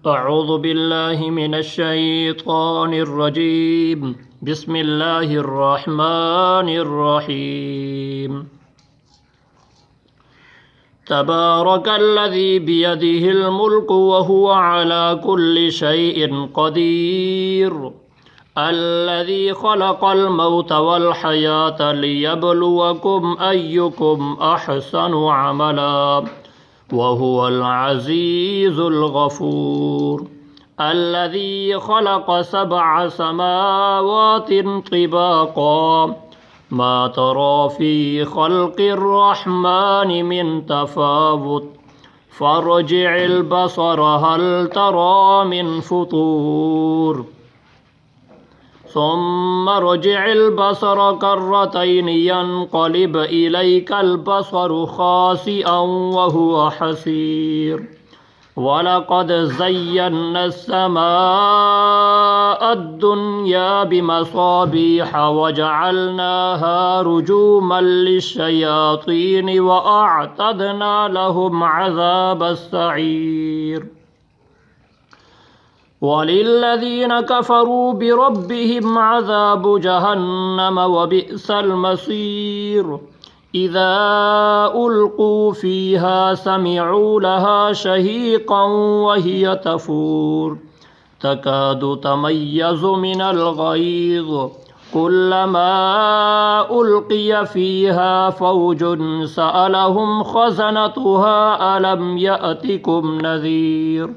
أعوذ بالله من الشيطان الرجيم. بسم الله الرحمن الرحيم. تبارك الذي بيده الملك وهو على كل شيء قدير. الذي خلق الموت والحياة ليبلوكم أيكم أحسن عملا وهو العزيز الغفور. الذي خلق 7 سماوات طباقا ما ترى في خلق الرحمن من تفاوت فارجع البصر هل ترى من فطور ثم ارجع البصر كرتين ينقلب إليك البصر خاسئا وهو حسير. ولقد زينا السماء الدنيا بمصابيح وجعلناها رجوما للشياطين وأعتدنا لهم عذاب السعير. وللذين كفروا بربهم عذاب جهنم وبئس المصير. إذا ألقوا فيها سمعوا لها شهيقا وهي تفور تكاد تميز من الغيظ كلما ألقي فيها فوج سألهم خزنتها ألم يأتكم نذير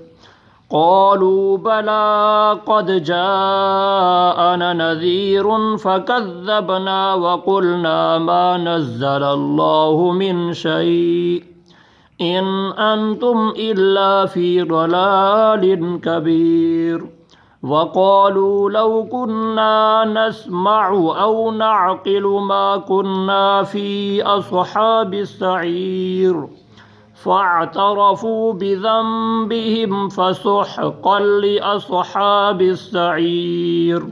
قالوا بلى قد جاءنا نذير فكذبنا وقلنا ما نزل الله من شيء إن أنتم إلا في ضلال كبير. وقالوا لو كنا نسمع أو نعقل ما كنا في أصحاب السعير فاعترفوا بذنبهم فسحقا لأصحاب السعير.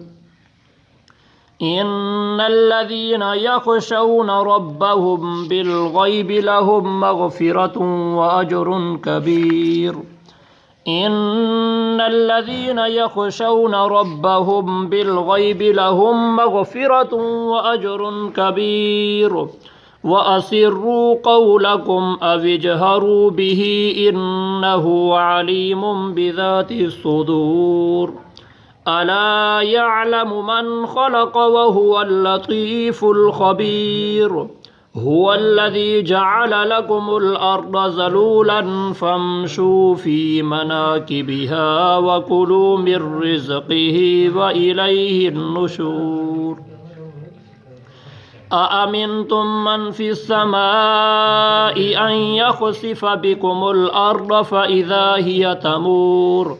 إن الذين يخشون ربهم بالغيب لهم مغفرة وأجر كبير. إن الذين يخشون ربهم بالغيب لهم مغفرة وأجر كبير. وأسروا قولكم أو اجهروا به إنه عليم بذات الصدور. ألا يعلم من خلق وهو اللطيف الخبير. هو الذي جعل لكم الأرض ذلولا فامشوا في مناكبها وكلوا من رزقه وإليه النشور. أأمنتم من في السماء أن يخسف بكم الأرض فإذا هي تمور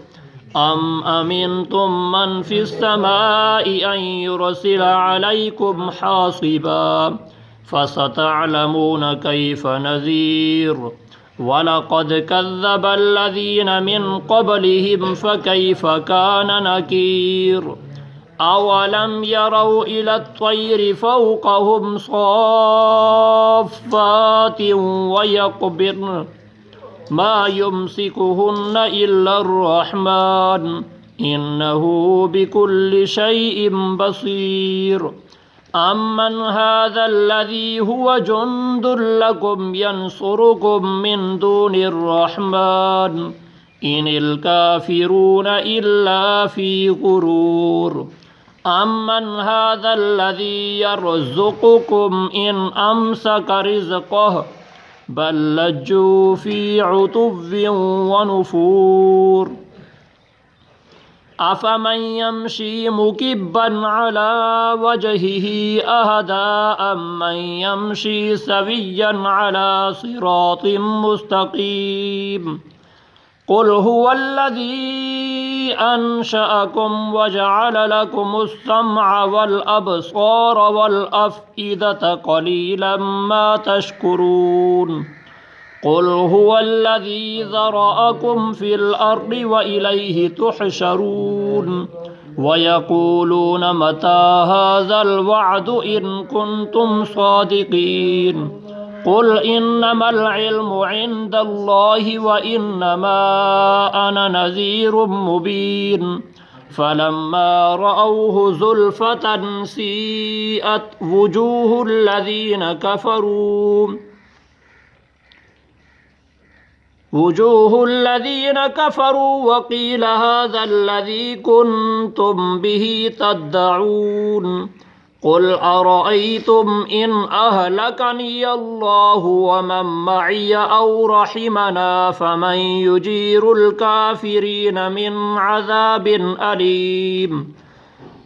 أم أمنتم من في السماء أن يرسل عليكم حاصبا فستعلمون كيف نذير. ولقد كذب الذين من قبلهم فكيف كان نكير. أولم يروا إلى الطير فوقهم صافات ويقبضن ما يمسكهن إلا الرحمن إنه بكل شيء بصير. أمن هذا الذي هو جند لكم ينصركم من دون الرحمن إن الكافرون إلا في غرور. أمن هذا الذي يرزقكم إن أمسك رزقه بل لجوا في عتو ونفور. أفمن يمشي مكبا على وجهه أهدى أمن يمشي سويا على صراط مستقيم. قل هو الذي أنشأكم وجعل لكم السمع والأبصار والأفئدة قليلا ما تشكرون. قل هو الذي ذرأكم في الأرض وإليه تحشرون. ويقولون متى هذا الوعد إن كنتم صادقين قل إنما العلم عند الله وإنما أنا نذير مبين فلما رأوه زلفة سيئت وجوه الذين كفروا وقيل هذا الذي كنتم به تدعون قل أرأيتم إن أهلكني الله ومن معي أو رحمنا فمن يجير الكافرين من عذاب أليم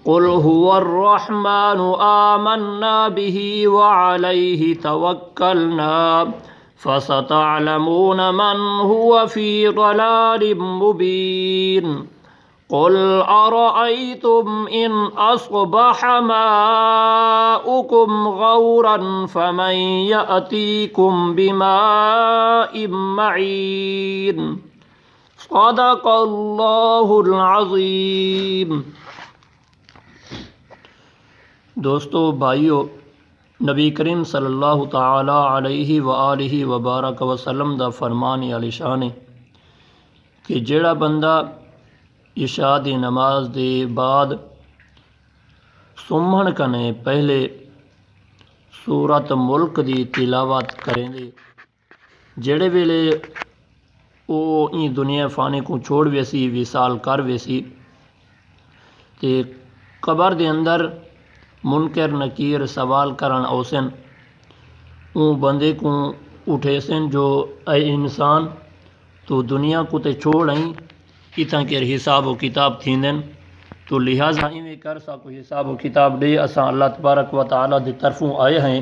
قل هو الرحمن آمنا به وعليه توكلنا فستعلمون من هو في ضلال مبين قل أرأيتم إن أصبح ماؤكم غورا فمن يأتيكم بماء معين صدق الله العظيم۔ دوستو بھائیو، نبی کریم صلی اللہ تعالی علیہ وآلہ وبارک وسلم دا فرمان علی شان ہے کہ جڑا بندہ عشاء دی نماز دے بعد سمن کنے پہلے سورت ملک دی تلاوت کریں دے، جڑے ویلے او این دنیا فانی کو چھوڑ ویسی وصال کر ویسی تے قبر دے اندر منکر نکیر سوال کرن اوسن اون بندے کو اٹھے سن جو اے انسان تو دنیا کو تے چھوڑ آئیں اتنا کہ حساب و کتاب تھیندن تو لہٰذا ایویں کر سکو حساب و کتاب دے اساں اللہ تبارک و تعالی دی طرفوں آئے ہیں۔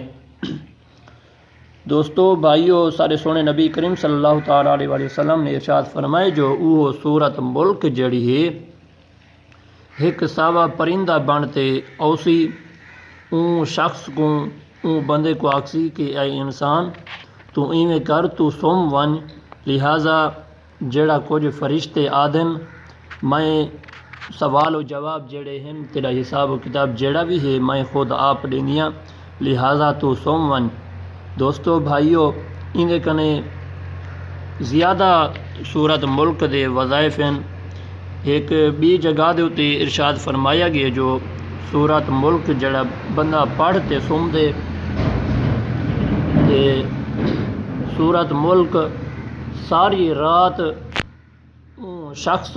دوستو بھائیو، سارے سونے نبی کریم صلی اللہ تعالی علیہ وسلم نے ارشاد فرمائے جو اوہ سورت ملک جڑی ہے ایک ساوا پرندہ بنتے اوسی اون شخص کو اون بندے کو آکسی کہ اے انسان تو ایویں کر تو سوم ون، لہٰذا جڑا کچھ فرشتے آدھن میں سوال و جواب جڑے ہیں تیرا حساب و کتاب جڑا بھی ہے میں خود آپ دینیاں، لہٰذا تو سوم ون۔ دوستو بھائیو، اندے کنے زیادہ سورت ملک دے وظائف ہیں۔ ایک بی جگہ دے اتے ارشاد فرمایا گیا جو سورت ملک جڑا بندہ پڑھتے سم دے تے سورت ملک ساری رات شخص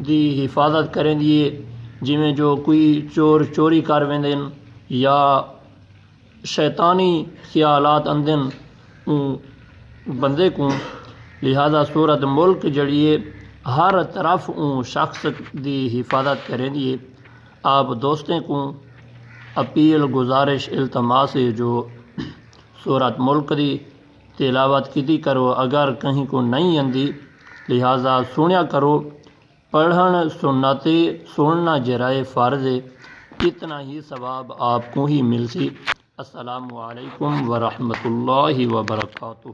دی حفاظت کریں دیے، جویں جو کوئی چور چوری کر ویندن یا شیطانی خیالات اندن بندے کو، لہذا سورت ملک جڑی ہے ہر طرف شخص دی حفاظت کریں دیے۔ آپ دوستیں کو اپیل گزارش التماس ہے جو سورت ملک دی تلاوت کیتی کرو، اگر کہیں کو نہیں اندی لہٰذا سنیا کرو، پڑھن سنتے سننا جرائے فرض ہے، اتنا ہی ثواب آپ کو ہی مل سی۔ السلام علیکم ورحمۃ اللہ وبرکاتہ۔